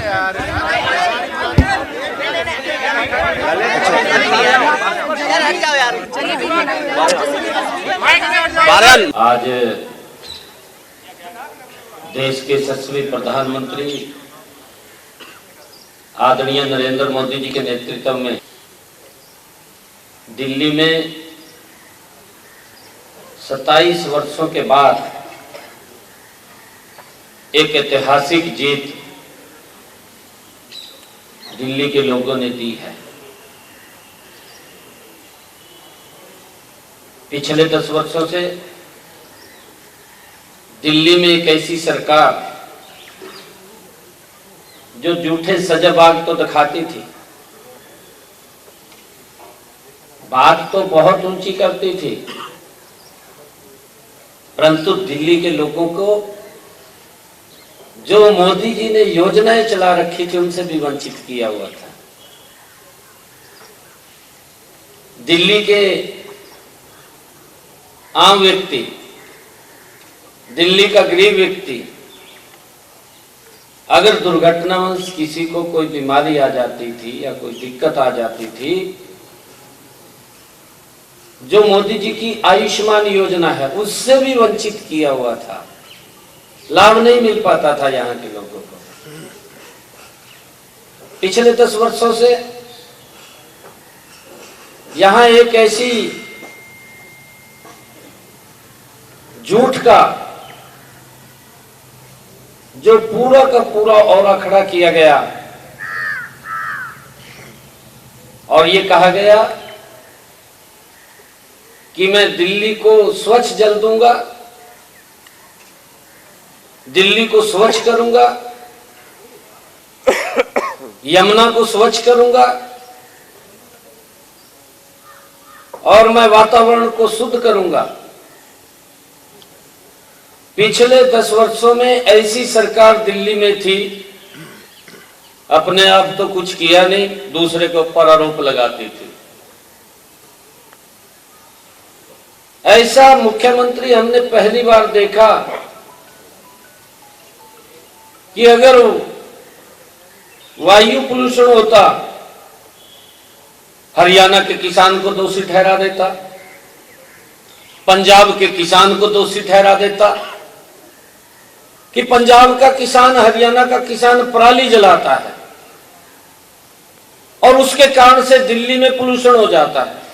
आज देश के यशस्वी प्रधानमंत्री आदरणीय नरेंद्र मोदी जी के नेतृत्व में दिल्ली में 27 वर्षों के बाद एक ऐतिहासिक जीत दिल्ली के लोगों ने दी है। पिछले 10 वर्षों से दिल्ली में एक ऐसी सरकार जो झूठे सजाबाग तो दिखाती थी, बात तो बहुत ऊंची करती थी, परंतु दिल्ली के लोगों को जो मोदी जी ने योजनाएं चला रखी थी उनसे भी वंचित किया हुआ था। दिल्ली के आम व्यक्ति, दिल्ली का गरीब व्यक्ति अगर दुर्घटनावश किसी को कोई बीमारी आ जाती थी या कोई दिक्कत आ जाती थी, जो मोदी जी की आयुष्मान योजना है उससे भी वंचित किया हुआ था, लाभ नहीं मिल पाता था यहाँ के लोगों को। पिछले 10 वर्षों से यहाँ एक ऐसी झूठ का जो पूरा का पूरा औरा खड़ा किया गया और ये कहा गया कि मैं दिल्ली को स्वच्छ जल दूंगा, दिल्ली को स्वच्छ करूंगा, यमुना को स्वच्छ करूंगा और मैं वातावरण को शुद्ध करूंगा। पिछले 10 वर्षों में ऐसी सरकार दिल्ली में थी, अपने आप तो कुछ किया नहीं, दूसरे के ऊपर आरोप लगाती थी। ऐसा मुख्यमंत्री हमने पहली बार देखा कि अगर वायु प्रदूषण होता, हरियाणा के किसान को दोषी ठहरा देता, पंजाब के किसान को दोषी ठहरा देता कि पंजाब का किसान, हरियाणा का किसान पराली जलाता है और उसके कारण से दिल्ली में पोल्यूशन हो जाता है।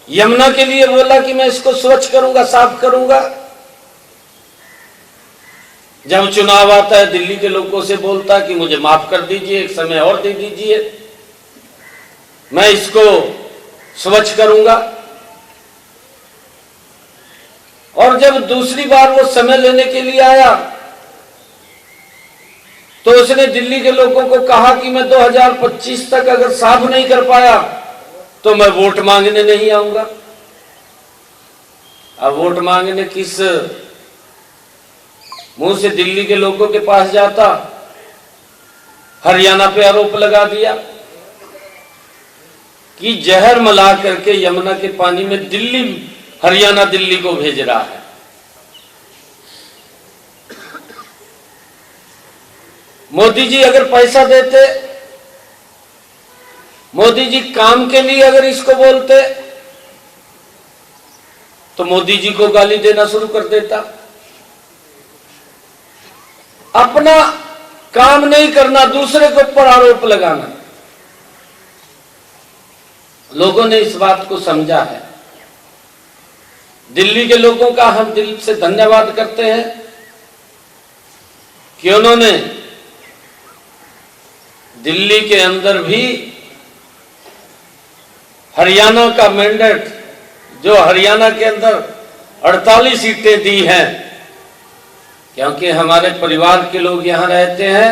यमुना के लिए बोला कि मैं इसको स्वच्छ करूंगा, साफ करूंगा। जब चुनाव आता है दिल्ली के लोगों से बोलता कि मुझे माफ कर दीजिए, एक समय और दे दीजिए, मैं इसको स्वच्छ करूंगा। और जब दूसरी बार वो समय लेने के लिए आया तो उसने दिल्ली के लोगों को कहा कि मैं 2025 तक अगर साफ नहीं कर पाया तो मैं वोट मांगने नहीं आऊंगा। अब वोट मांगने किस मुंह से दिल्ली के लोगों के पास जाता? हरियाणा पे आरोप लगा दिया कि जहर मिला करके यमुना के पानी में हरियाणा दिल्ली को भेज रहा है। मोदी जी अगर पैसा देते, मोदी जी काम के लिए अगर इसको बोलते तो मोदी जी को गाली देना शुरू कर देता। अपना काम नहीं करना, दूसरे के ऊपर आरोप लगाना। लोगों ने इस बात को समझा है। दिल्ली के लोगों का हम दिल से धन्यवाद करते हैं कि उन्होंने दिल्ली के अंदर भी हरियाणा का मैंडेट, जो हरियाणा के अंदर 48 सीटें दी हैं, क्योंकि हमारे परिवार के लोग यहां रहते हैं,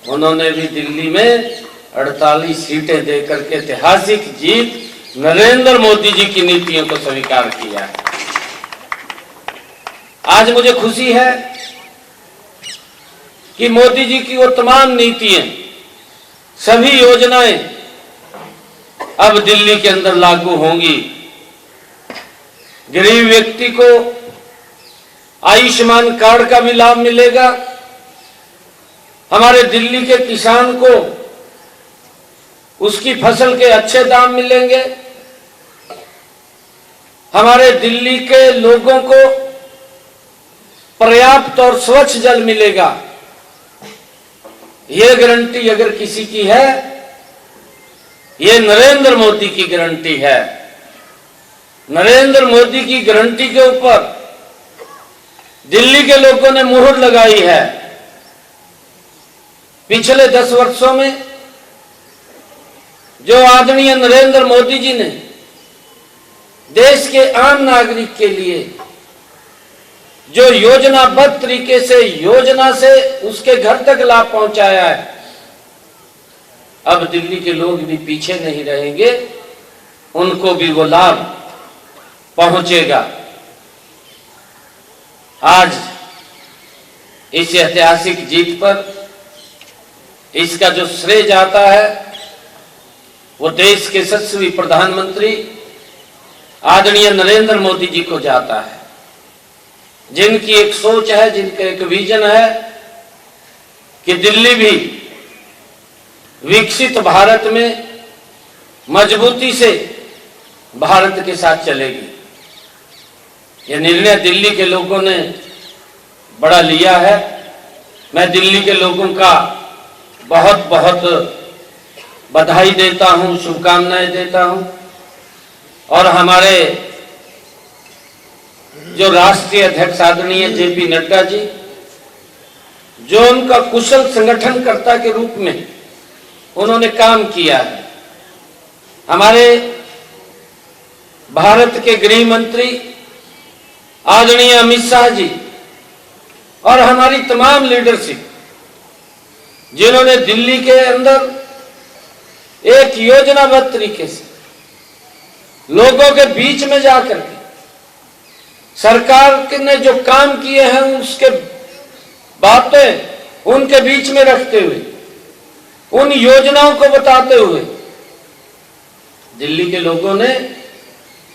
उन्होंने भी दिल्ली में 48 सीटें देकर के ऐतिहासिक जीत नरेंद्र मोदी जी की नीतियों को स्वीकार किया है। आज मुझे खुशी है कि मोदी जी की वो तमाम नीतियां, सभी योजनाएं अब दिल्ली के अंदर लागू होंगी। गरीब व्यक्ति को आयुष्मान कार्ड का भी लाभ मिलेगा। हमारे दिल्ली के किसान को उसकी फसल के अच्छे दाम मिलेंगे। हमारे दिल्ली के लोगों को पर्याप्त और स्वच्छ जल मिलेगा। यह गारंटी अगर किसी की है, यह नरेंद्र मोदी की गारंटी है। नरेंद्र मोदी की गारंटी के ऊपर दिल्ली के लोगों ने मुहर लगाई है। पिछले 10 वर्षों में जो आदरणीय नरेंद्र मोदी जी ने देश के आम नागरिक के लिए जो योजनाबद्ध तरीके से योजना से उसके घर तक लाभ पहुंचाया है, अब दिल्ली के लोग भी पीछे नहीं रहेंगे, उनको भी वो लाभ पहुंचेगा। आज इस ऐतिहासिक जीत पर इसका जो श्रेय जाता है वो देश के यशस्वी प्रधानमंत्री आदरणीय नरेंद्र मोदी जी को जाता है, जिनकी एक सोच है, जिनका एक विजन है कि दिल्ली भी विकसित भारत में मजबूती से भारत के साथ चलेगी। यह निर्णय दिल्ली के लोगों ने बड़ा लिया है। मैं दिल्ली के लोगों का बहुत बहुत बधाई देता हूं, शुभकामनाएं देता हूं। और हमारे जो राष्ट्रीय अध्यक्ष आदरणीय जेपी नड्डा जी, जो उनका कुशल संगठनकर्ता के रूप में उन्होंने काम किया है, हमारे भारत के गृह मंत्री आदरणीय अमित शाह जी और हमारी तमाम लीडरशिप, जिन्होंने दिल्ली के अंदर एक योजनाबद्ध तरीके से लोगों के बीच में जाकर के सरकार ने जो काम किए हैं उसके बातें उनके बीच में रखते हुए, उन योजनाओं को बताते हुए दिल्ली के लोगों ने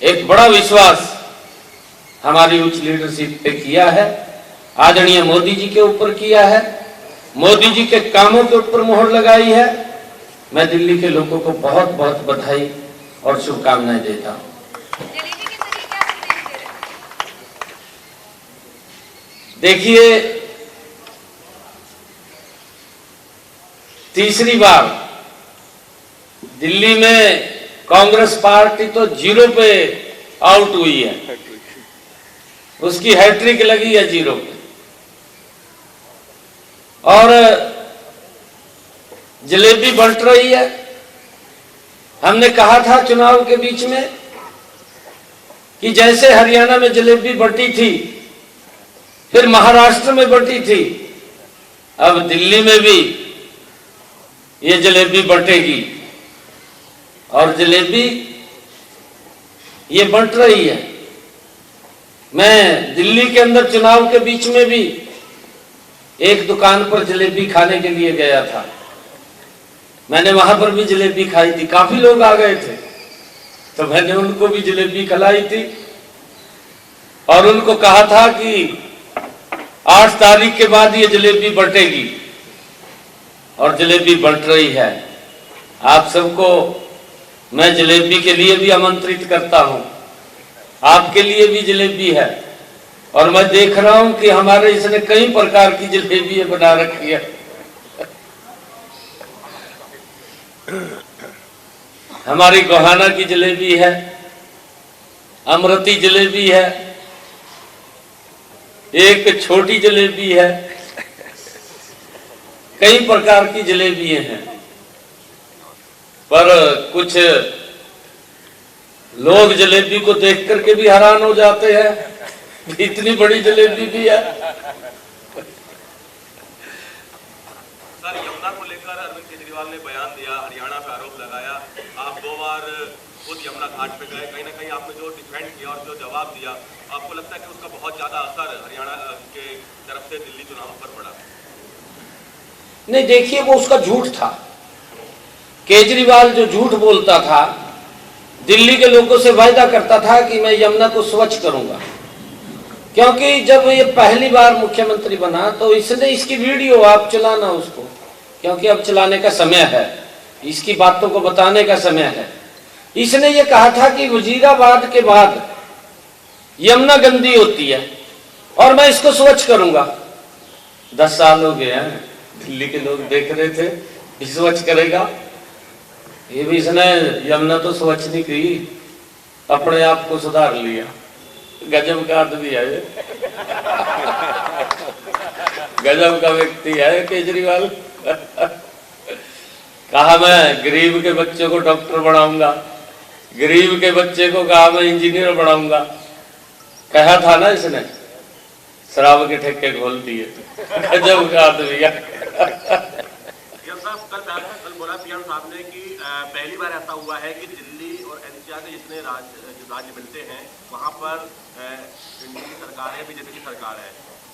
एक बड़ा विश्वास हमारी उच्च लीडरशिप पे किया है, आदरणीय मोदी जी के ऊपर किया है, मोदी जी के कामों के ऊपर मोहर लगाई है। मैं दिल्ली के लोगों को बहुत बहुत बधाई और शुभकामनाएं देता हूं। देखिए, तीसरी बार दिल्ली में कांग्रेस पार्टी तो 0 पे आउट हुई है, उसकी हैट्रिक लगी है 0 पे। और जलेबी बंट रही है। हमने कहा था चुनाव के बीच में कि जैसे हरियाणा में जलेबी बंटी थी, फिर महाराष्ट्र में बंटी थी, अब दिल्ली में भी ये जलेबी बंटेगी। और जलेबी ये बंट रही है। मैं दिल्ली के अंदर चुनाव के बीच में भी एक दुकान पर जलेबी खाने के लिए गया था। मैंने वहां पर भी जलेबी खाई थी, काफी लोग आ गए थे, तो मैंने उनको भी जलेबी खिलाई थी और उनको कहा था कि 8 तारीख के बाद ये जलेबी बंटेगी, और जलेबी बंट रही है। आप सबको मैं जलेबी के लिए भी आमंत्रित करता हूं, आपके लिए भी जलेबी है। और मैं देख रहा हूं कि हमारे इसने कई प्रकार की जलेबी बना रखी है। हमारी गोहाना की जलेबी है, अमृती जलेबी है, एक छोटी जलेबी है, कई प्रकार की जलेबी हैं। पर कुछ लोग जलेबी को देख करके भी हैरान हो जाते हैं, इतनी बड़ी जलेबी भी है। सर, यमुना को लेकर अरविंद केजरीवाल ने बयान दिया, हरियाणा पे आरोप लगाया। आप 2 बार खुद यमुना घाट पे गए, कहीं ना कहीं आपने जो डिफेंड किया और जो जवाब दिया, आपको लगता है कि उसका बहुत ज्यादा असर हरियाणा के तरफ से दिल्ली चुनाव पर पड़ा? नहीं, देखिए, वो उसका झूठ था। केजरीवाल जो झूठ बोलता था, दिल्ली के लोगों से वायदा करता था कि मैं यमुना को स्वच्छ करूंगा, क्योंकि जब ये पहली बार मुख्यमंत्री बना तो इसने इसकी वीडियो आप चलाना उसको, क्योंकि अब चलाने का समय है, इसकी बातों को बताने का समय है। इसने ये कहा था कि वजीराबाद के बाद यमुना गंदी होती है और मैं इसको स्वच्छ करूंगा। 10 साल हो गए हैं, दिल्ली के लोग देख रहे थे स्वच्छ करेगा, ये भी इसने यमुना तो स्वच्छ नहीं की, अपने आप को सुधार लिया। गजब का आदमी है ये, गजब का व्यक्ति है केजरीवाल। कहा मैं गरीब के बच्चे को डॉक्टर बनाऊंगा, गरीब के बच्चे को कहा मैं इंजीनियर बनाऊंगा। कहा था ना इसने, शराब के ठेके खोल दिए। गजब का आदमी है। कल बोला पीएम साहब ने कि पहली बार ऐसा हुआ है कि दिल्ली और एनसीआर के जितने राज्य मिलते हैं वहां पर एनडीए की सरकार है, बीजेपी की सरकार है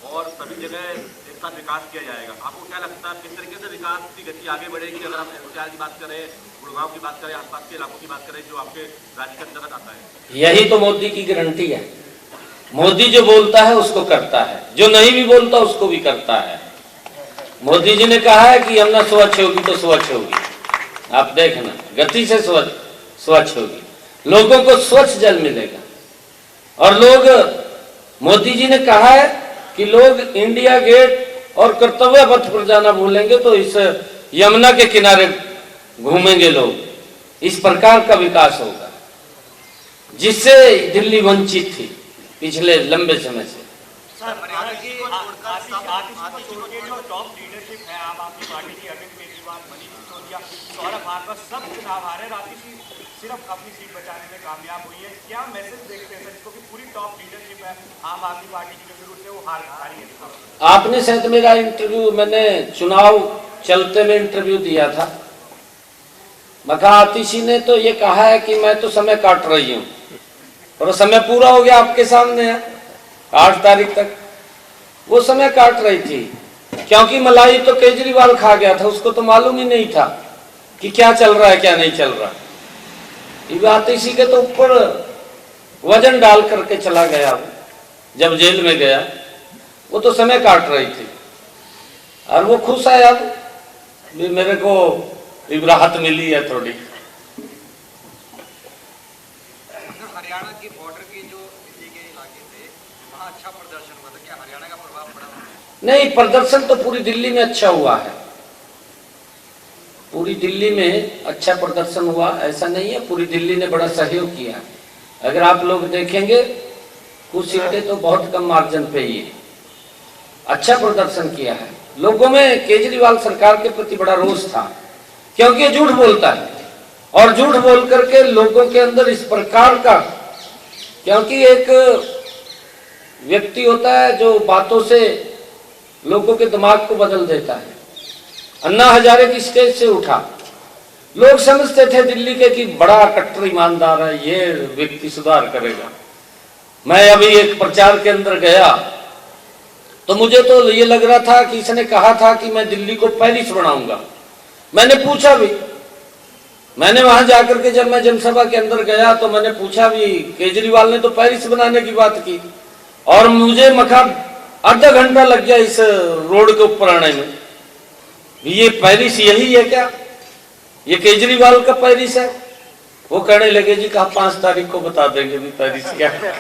और सभी जगह एक साथ विकास किया जाएगा। आपको क्या लगता है किस तरीके से विकास की गति आगे बढ़ेगी? अगर हम एनसीआर की बात करें, गुड़गांव की बात करें, आसपास के इलाकों की बात करें जो आपके राज्य के अंतर्गत आता है। यही तो मोदी की गारंटी है। मोदी जो बोलता है उसको करता है, जो नहीं भी बोलता उसको भी करता है। मोदी जी ने कहा है कि यमुना स्वच्छ होगी तो स्वच्छ होगी, आप देखना गति से स्वच्छ होगी, लोगों को स्वच्छ जल मिलेगा। और लोग, मोदी जी ने कहा है कि लोग इंडिया गेट और कर्तव्य पथ पर जाना भूलेंगे तो इस यमुना के किनारे घूमेंगे लोग। इस प्रकार का विकास होगा जिससे दिल्ली वंचित थी पिछले लंबे समय से। हरियाणा की जो टॉप लीडरशिप है आम आदमी पार्टी की, अरविंद केजरीवाल, मनीष सिसोदिया, सौरभ भागवत, सब चुनाव हारे, आतिशी सिर्फ अपनी सीट बचाने में कामयाब हुई है। क्या मैसेज देखते हैं सर इसको कि पूरी टॉप लीडरशिप है आम आदमी पार्टी की जो शुरू से वो हार रही है? आपने शायद मेरा इंटरव्यू, मैंने चुनाव चलते में इंटरव्यू दिया था, मका आतिशी ने तो ये कहा है कि मैं तो समय काट रही हूँ और समय पूरा हो गया, आपके सामने है। 8 तारीख तक वो समय काट रही थी, क्योंकि मलाई तो केजरीवाल खा गया था, उसको तो मालूम ही नहीं था कि क्या चल रहा है क्या नहीं चल रहा। आतिशी के तो ऊपर वजन डाल करके चला गया, जब जेल में गया वो तो समय काट रही थी और वो खुश है यार, मेरे को राहत मिली है थोड़ी। हरियाणा की बॉर्डर की जो दिल्ली के इलाके थे वहाँ अच्छा प्रदर्शन हुआ था, क्या हरियाणा का प्रभाव पड़ा? नहीं, प्रदर्शन तो पूरी दिल्ली में अच्छा हुआ है, पूरी दिल्ली में अच्छा प्रदर्शन हुआ, ऐसा नहीं है। पूरी दिल्ली ने बड़ा सहयोग किया। अगर आप लोग देखेंगे कुछ सीटें तो बहुत कम मार्जिन पे ही अच्छा प्रदर्शन किया है। लोगों में केजरीवाल सरकार के प्रति बड़ा रोष था, क्योंकि ये झूठ बोलता है और झूठ बोल करके लोगों के अंदर इस प्रकार का, क्योंकि एक व्यक्ति होता है जो बातों से लोगों के दिमाग को बदल देता है। अन्ना हजारे की स्टेज से उठा, लोग समझते थे दिल्ली के कि बड़ा कट्टर ईमानदार है, ये व्यक्ति सुधार करेगा। मैं अभी एक प्रचार के अंदर गया तो मुझे तो ये लग रहा था कि इसने कहा था कि मैं दिल्ली को पेरिस बनाऊंगा। मैंने पूछा भी, मैंने वहां जाकर के जब मैं जनसभा के अंदर गया तो मैंने पूछा भी, केजरीवाल ने तो पेरिस बनाने की बात की और मुझे मखा आधा घंटा लग गया इस रोड के ऊपर आने में। ये पेरिस यही है क्या? ये केजरीवाल का पेरिस है? वो कहने लगे जी कहा 5 तारीख को बता देंगे भी पेरिस क्या है।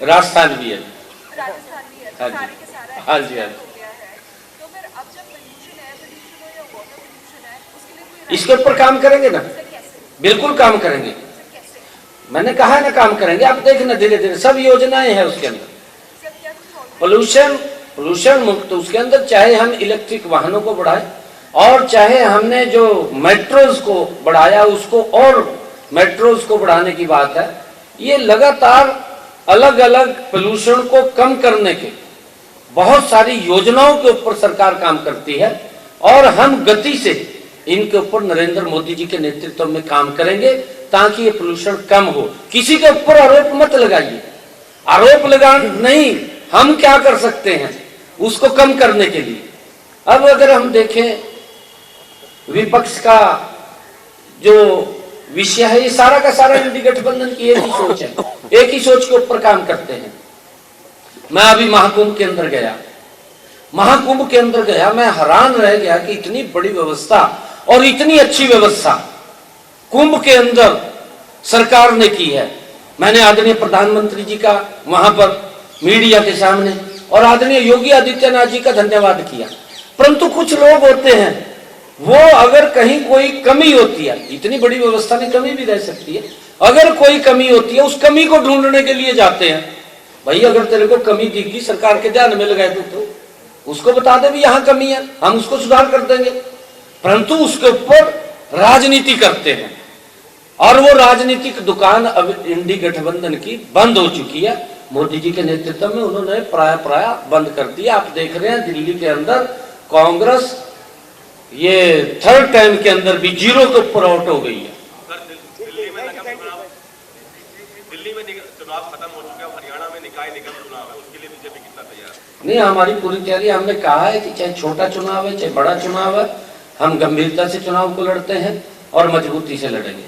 राजस्थान भी है, हाँ जी हाँ। इसके ऊपर काम करेंगे ना, बिल्कुल काम करेंगे। मैंने कहा है ना काम करेंगे, आप देखना धीरे धीरे सब योजनाएं हैं उसके अंदर। पोल्यूशन मुक्त उसके अंदर, चाहे हम इलेक्ट्रिक वाहनों को बढ़ाएं और चाहे हमने जो मेट्रोज को बढ़ाया उसको और मेट्रोज को बढ़ाने की बात है। ये लगातार अलग अलग पोल्यूशन को कम करने के बहुत सारी योजनाओं के ऊपर सरकार काम करती है और हम गति से इनके ऊपर नरेंद्र मोदी जी के नेतृत्व में काम करेंगे ताकि ये पोल्यूशन कम हो। किसी के ऊपर आरोप मत लगाइए, आरोप लगा नहीं, हम क्या कर सकते हैं उसको कम करने के लिए। अब अगर हम देखें विपक्ष का जो विषय है, ये सारा का सारा इंडी गठबंधन की एक ही सोच है, एक ही सोच के ऊपर काम करते हैं। मैं अभी महाकुंभ के अंदर गया, महाकुंभ के अंदर गया, मैं हैरान रह गया कि इतनी बड़ी व्यवस्था और इतनी अच्छी व्यवस्था कुंभ के अंदर सरकार ने की है। मैंने आदरणीय प्रधानमंत्री जी का वहां पर मीडिया के सामने और आदरणीय योगी आदित्यनाथ जी का धन्यवाद किया। परंतु कुछ लोग होते हैं, वो अगर कहीं कोई कमी होती है, इतनी बड़ी व्यवस्था में कमी भी रह सकती है, अगर कोई कमी होती है उस कमी को ढूंढने के लिए जाते हैं। भाई अगर तेरे को कमी दिखी, सरकार के ध्यान में लगाए तो उसको बता दे भी यहां कमी है, हम उसको सुधार कर देंगे। परंतु उसके ऊपर राजनीति करते हैं और वो राजनीतिक दुकान अब इंडी गठबंधन की बंद हो चुकी है। मोदी जी के नेतृत्व में उन्होंने प्राय बंद कर दिया। आप देख रहे हैं दिल्ली के अंदर कांग्रेस ये थर्ड टाइम के अंदर भी जीरो के ऊपर आउट हो गई है। दिल्ली में चुनाव खत्म हो चुके हैं, हरियाणा में निकाय निगम चुनाव है, उसके लिए बीजेपी कितना तैयार है? नहीं, हमारी पूरी तैयारी, हमने कहा है कि चाहे छोटा चुनाव है चाहे बड़ा चुनाव है, हम गंभीरता से चुनाव को लड़ते हैं और मजबूती से लड़ेंगे।